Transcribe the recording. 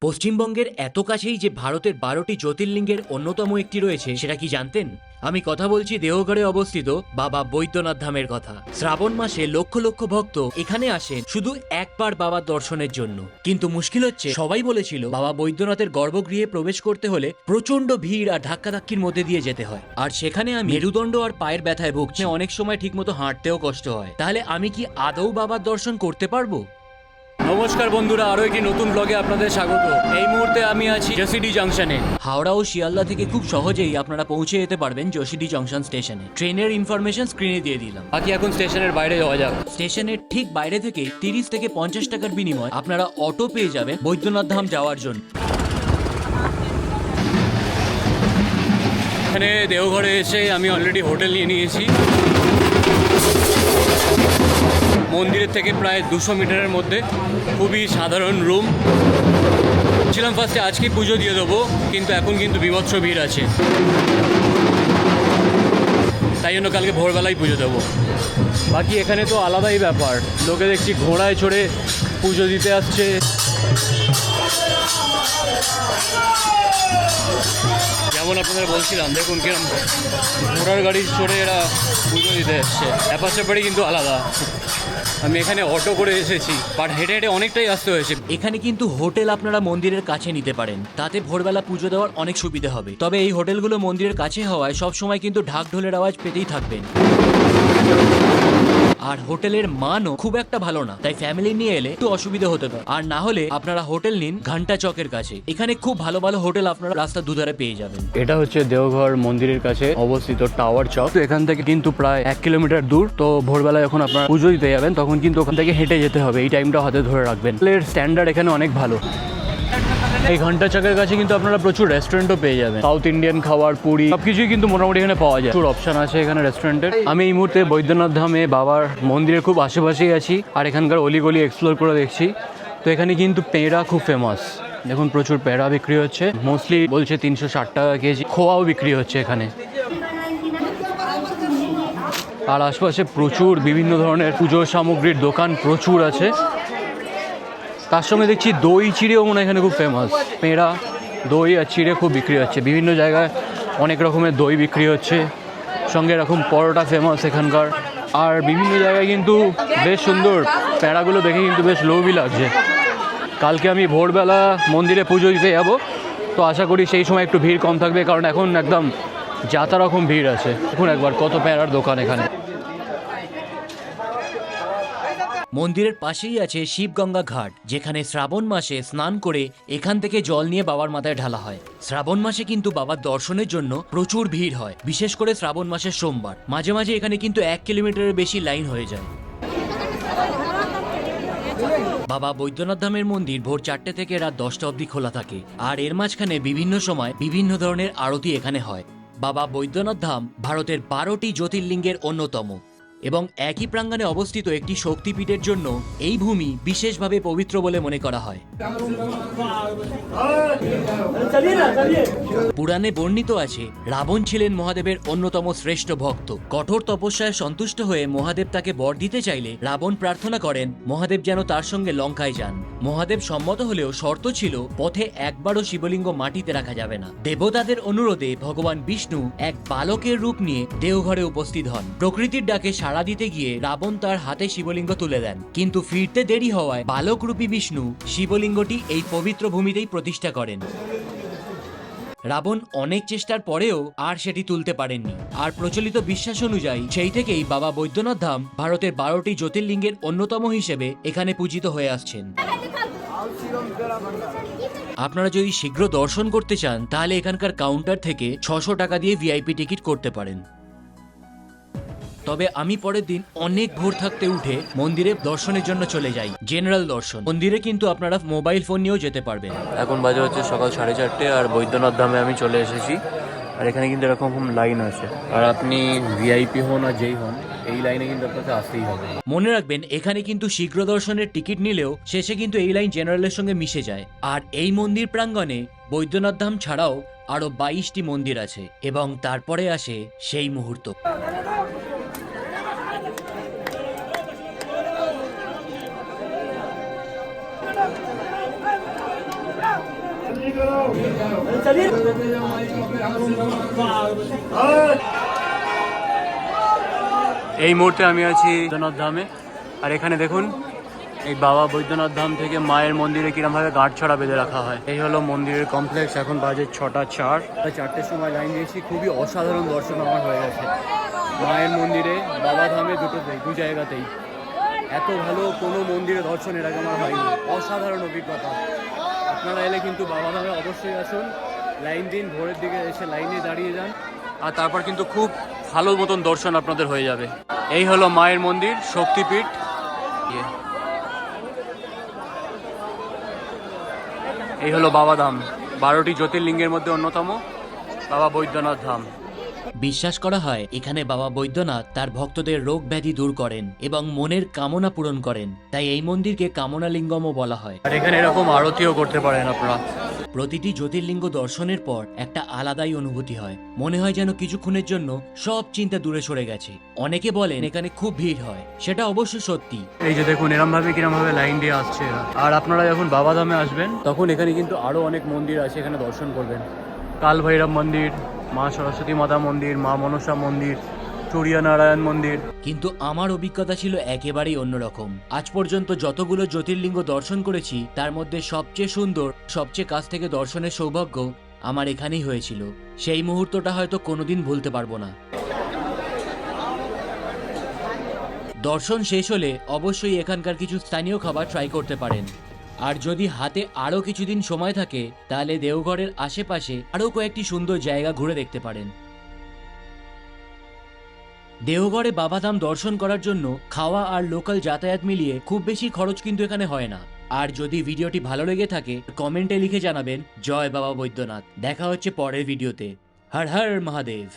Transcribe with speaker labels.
Speaker 1: পশ্চিমবঙ্গের এত কাছেই যে ভারতের 12টি জ্যোতির্লিঙ্গের অন্যতম একটি রয়েছে সেটা কি জানতেন? আমি কথা বলছি দেওঘরে অবস্থিত বাবা বৈদ্যনাথ ধামের কথা। শ্রাবণ মাসে লক্ষ লক্ষ ভক্ত এখানে আসেন শুধু একবার বাবার দর্শনের জন্য। কিন্তু মুশকিল হচ্ছে, সবাই বলেছিল বাবা বৈদ্যনাথের গর্ভগৃহে প্রবেশ করতে হলে প্রচন্ড ভিড় আর ধাক্কাধাক্কির মধ্যে দিয়ে যেতে হয়। আর সেখানে আমি মেরুদণ্ড আর পায়ের ব্যথায় ভুগছি, অনেক সময় ঠিকমতো হাঁটতেও কষ্ট হয়। তাহলে আমি কি আদৌ বাবার দর্শন করতে পারবো? নমস্কার বন্ধুরা, আরো একটি নতুন ব্লগে আপনাদের স্বাগত। এই মুহূর্তে আমি আছি জসিডি জাংশনে। হাওড়া ও শিয়ালদা থেকে খুব সহজেই আপনারা পৌঁছে যেতে পারবেন জসিডি জাংশন স্টেশনে। ট্রেনের ইনফরমেশন স্ক্রিনে দিয়ে দিলাম। বাকি এখন স্টেশনের বাইরে যাওয়া যাক। স্টেশনের ঠিক বাইরে থেকে 30 থেকে 50 টাকার বিনিময়ে আপনারা অটো পেয়ে যাবেন বৈদ্যনাথ ধাম যাওয়ার জন্য। এখানে দেওঘরে এসে আমি অলরেডি হোটেল নিয়ে নিয়েছি। মন্দিরের থেকে প্রায় 200 মিটারের মধ্যে, খুবই সাধারণ রুম। ছিলাম ফার্স্টে আজকে পুজো দিয়ে দেবো, কিন্তু এখন কিন্তু বিভৎস ভিড় আছে, তাই জন্য কালকে ভোরবেলায় পুজো দেবো। বাকি এখানে তো আলাদাই ব্যাপার, লোকে দেখছি ঘোড়ায় চড়ে পুজো দিতে আসছে। যেমন আপনাদের বলছিলাম, দেখুন কিরম ঘোড়ার গাড়ি চড়ে এরা পুজো দিতে এসছে। ব্যাপার স্যাপারই কিন্তু আলাদা। আমি এখানে অটো করে এসেছি, বাট হেঁটে হেঁটে অনেকটাই আসতে হয়েছে। এখানে কিন্তু হোটেল আপনারা মন্দিরের কাছে নিতে পারেন, তাতে ভোরবেলা পুজো দেওয়ার অনেক সুবিধা হবে। তবে এই হোটেলগুলো মন্দিরের কাছে হওয়ায় সবসময় কিন্তু ঢাক ঢোলের আওয়াজ পেতেই থাকবেন। আর হোটেলের মানও খুব একটা ভালো না, তাই ফ্যামিলি নিয়ে এলে একটু অসুবিধা হতে পারে। আর না হলে আপনারা হোটেল নিন ঘন্টা চকের কাছে, এখানে খুব ভালো ভালো হোটেল আপনারা রাস্তার দুধারে পেয়ে যাবেন। এটা হচ্ছে দেওঘর মন্দিরের কাছে অবস্থিত টাওয়ার চক। তো এখান থেকে কিন্তু প্রায় 1 কিলোমিটার দূর। তো ভোরবেলা যখন আপনারা পুজো দিতে যাবেন তখন কিন্তু ওখান থেকে হেঁটে যেতে হবে, এই টাইমটা হাতে ধরে রাখবেন। হোটেলের স্ট্যান্ডার্ড এখানে অনেক ভালো। এই ঘন্টা চকের কাছে কিন্তু আপনারা প্রচুর রেস্টুরেন্টও পেয়ে যাবেন। সাউথ ইন্ডিয়ান খাবার, পুরি, সবকিছুই কিন্তু মোটামুটি এখানে পাওয়া যায়। প্রচুর অপশন আছে এখানে রেস্টুরেন্টের। আমি এই মুহূর্তে বৈদ্যনাথ ধামে বাবার মন্দিরের খুব আশেপাশেই আছি, আর এখানকার অলিগলি এক্সপ্লোর করে দেখছি। তো এখানে কিন্তু পেঁড়া খুব ফেমাস। দেখুন প্রচুর পেঁড়া বিক্রি হচ্ছে, মোস্টলি বলছে 360 টাকা কেজি। খোয়াও বিক্রি হচ্ছে এখানে। আর আশপাশে প্রচুর বিভিন্ন ধরনের পুজোর সামগ্রীর দোকান প্রচুর আছে। তার সঙ্গে দেখছি দই চিড়েও মনে হয় এখানে খুব ফেমাস। পেঁড়া, দই আর চিড়ে খুব বিক্রি হচ্ছে। বিভিন্ন জায়গায় অনেক রকমের দই বিক্রি হচ্ছে, সঙ্গে এরকম পরোটা ফেমাস এখানকার। আর বিভিন্ন জায়গায় কিন্তু বেশ সুন্দর পেঁড়াগুলো দেখে কিন্তু বেশ লোভই লাগছে। কালকে আমি ভোরবেলা মন্দিরে পুজো দিতে যাবো, তো আশা করি সেই সময় একটু ভিড় কম থাকবে, কারণ এখন একদম যাতা রকম ভিড় আছে। দেখুন একবার কত পেঁড়ার দোকান এখানে। মন্দিরের পাশেই আছে শিবগঙ্গা ঘাট, যেখানে শ্রাবণ মাসে স্নান করে এখান থেকে জল নিয়ে বাবার মাথায় ঢালা হয়। শ্রাবণ মাসে কিন্তু বাবার দর্শনের জন্য প্রচুর ভিড় হয়, বিশেষ করে শ্রাবণ মাসের সোমবার। মাঝে মাঝে এখানে কিন্তু 1 কিলোমিটারের বেশি লাইন হয়ে যায়। বাবা বৈদ্যনাথ ধামের মন্দির ভোর 4টে থেকে রাত 10টা অবধি খোলা থাকে, আর এর মাঝখানে বিভিন্ন সময় বিভিন্ন ধরনের আরতি এখানে হয়। বাবা বৈদ্যনাথ ধাম ভারতের 12টি জ্যোতির্লিঙ্গের অন্যতম এবং একই প্রাঙ্গণে অবস্থিত একটি শক্তিপীঠের জন্য এই ভূমি বিশেষভাবে পবিত্র বলে মনে করা হয়। পুরাণে বর্ণিত আছে, রাবণ ছিলেন মহাদেবের অন্যতম শ্রেষ্ঠ ভক্ত। কঠোর তপস্যায় সন্তুষ্ট হয়ে মহাদেব তাকে বর দিতে চাইলে রাবণ প্রার্থনা করেন মহাদেব যেন তার সঙ্গে লঙ্কায় যান। মহাদেব সম্মত হলেও শর্ত ছিল পথে একবারও শিবলিঙ্গ মাটিতে রাখা যাবে না। দেবতাদের অনুরোধে ভগবান বিষ্ণু এক বালকের রূপ নিয়ে দেওঘরে উপস্থিত হন। প্রকৃতির ডাকে সাড়া দিতে গিয়ে রাবণ তার হাতে শিবলিঙ্গ তুলে দেন, কিন্তু ফিরতে দেরি হওয়ায় বালকরূপী বিষ্ণু শিবলিঙ্গটি এই পবিত্র ভূমিতেই প্রতিষ্ঠা করেন। রাবণ অনেক চেষ্টার পরেও আর সেটি তুলতে পারেননি। আর প্রচলিত বিশ্বাস অনুযায়ী সেই থেকেই বাবা বৈদ্যনাথ ধাম ভারতের 12টি জ্যোতির্লিঙ্গের অন্যতম হিসেবে এখানে পূজিত হয়ে আসছেন। আপনারা যদি শীঘ্র দর্শন করতে চান তাহলে এখানকার কাউন্টার থেকে 600 টাকা দিয়ে ভিআইপি টিকিট করতে পারেন। তবে আমি পরের দিন অনেক ভোর থাকতে উঠে মন্দিরে দর্শনের জন্য চলে যাই, জেনারেল দর্শন। মন্দিরে কিন্তু আপনারা মোবাইল ফোন নিয়েও যেতে পারবেন। এখন বাজে হচ্ছে সকাল 4:30, আর বৈদ্যনাথ ধামে আমি চলে এসেছি। আর এখানে কিন্তু এরকম লাইন আছে, আর আপনি ভিআইপি হন আর যেই হন, এই লাইনে কিন্তু আপনাকে আসতেই হবে। মনে রাখবেন, এখানে কিন্তু শীঘ্র দর্শনের টিকিট নিলেও শেষে কিন্তু এই লাইন জেনারেলের সঙ্গে মিশে যায়। আর এই মন্দির প্রাঙ্গণে বৈদ্যনাথ ধাম ছাড়াও আরো 22টি মন্দির আছে, এবং তারপরে আসে সেই মুহূর্ত।
Speaker 2: এই মুহূর্তে আমি আছি বৈদ্যনাথ ধামে, আর এখানে দেখুন এই বাবা বৈদ্যনাথ ধাম থেকে মায়ের মন্দিরে কিরমভাবে গাঁটছড়া বেঁধে রাখা হয়। এই হলো মন্দিরের কমপ্লেক্স। এখন বাজে 6:04, 4টের সময় লাইন দিয়েছি। খুবই অসাধারণ দর্শন আমার হয়ে গেছে মায়ের মন্দিরে, বাবা ধামে, দু জায়গাতেই। এত ভালো কোনো মন্দিরে দর্শন এর আগে আমার হয়নি। অসাধারণ অভিজ্ঞতা। আপনারা এলে কিন্তু বাবা ধামে অবশ্যই আসুন, লাইন দিন, ভোরের দিকে এসে লাইনে দাঁড়িয়ে যান, আর তারপর কিন্তু খুব ভালো মতন দর্শন আপনাদের হয়ে যাবে। এই হলো মায়ের মন্দির, শক্তিপীঠ। এই হলো বাবা ধাম, 12টি জ্যোতির্লিঙ্গের মধ্যে অন্যতম বাবা বৈদ্যনাথ ধাম।
Speaker 1: বিশ্বাস করা হয় এখানে বাবা বৈদ্যনাথ তার ভক্তদের রোগ ব্যাধি দূর করেন এবং মনের কামনা পূরণ করেন, তাই এই মন্দিরকে কামনা লিঙ্গমও বলা হয়।
Speaker 2: আর এখানে এরকম আরতিও করতে পারেন আপনারা।
Speaker 1: প্রতিটি জ্যোতির্লিঙ্গ দর্শনের পর একটা আলাদাই অনুভূতি হয়, মনে হয় যেন কিছুক্ষণের জন্য সব চিন্তা দূরে সরে গেছে। অনেকে বলেন এখানে খুব ভিড় হয়, সেটা অবশ্য সত্যি।
Speaker 2: এই যে দেখুন কিরম ভাবে লাইন দিয়ে আসছে এরা। আর আপনারা যখন বাবা ধামে আসবেন তখন এখানে কিন্তু আরো অনেক মন্দির আছে, এখানে দর্শন করবেন। কাল ভৈরব মন্দির, মা সরস্বতী মাতা মন্দির, মা মনসা মন্দির, চুরিয়া নারায়ণ মন্দির।
Speaker 1: কিন্তু আমার অভিজ্ঞতা ছিল একেবারেই অন্যরকম। আজ পর্যন্ত যতগুলো জ্যোতির্লিঙ্গ দর্শন করেছি তার মধ্যে সবচেয়ে সুন্দর, সবচেয়ে কাছ থেকে দর্শনের সৌভাগ্য আমার এখানেই হয়েছিল। সেই মুহূর্তটা হয়তো কোনোদিন ভুলতে পারবো না। দর্শন শেষ হলে অবশ্যই এখানকার কিছু স্থানীয় খাবার ট্রাই করতে পারেন। আর যদি হাতে আরও কিছুদিন সময় থাকে তাহলে দেওঘরের আশেপাশে আরও কয়েকটি সুন্দর জায়গা ঘুরে দেখতে পারেন। দেওঘরে বাবাধাম দর্শন করার জন্য খাওয়া আর লোকাল যাতায়াত মিলিয়ে খুব বেশি খরচ কিন্তু এখানে হয় না। আর যদি ভিডিওটি ভালো লেগে থাকে কমেন্টে লিখে জানাবেন জয় বাবা বৈদ্যনাথ। দেখা হচ্ছে পরের ভিডিওতে। হর হর মহাদেব।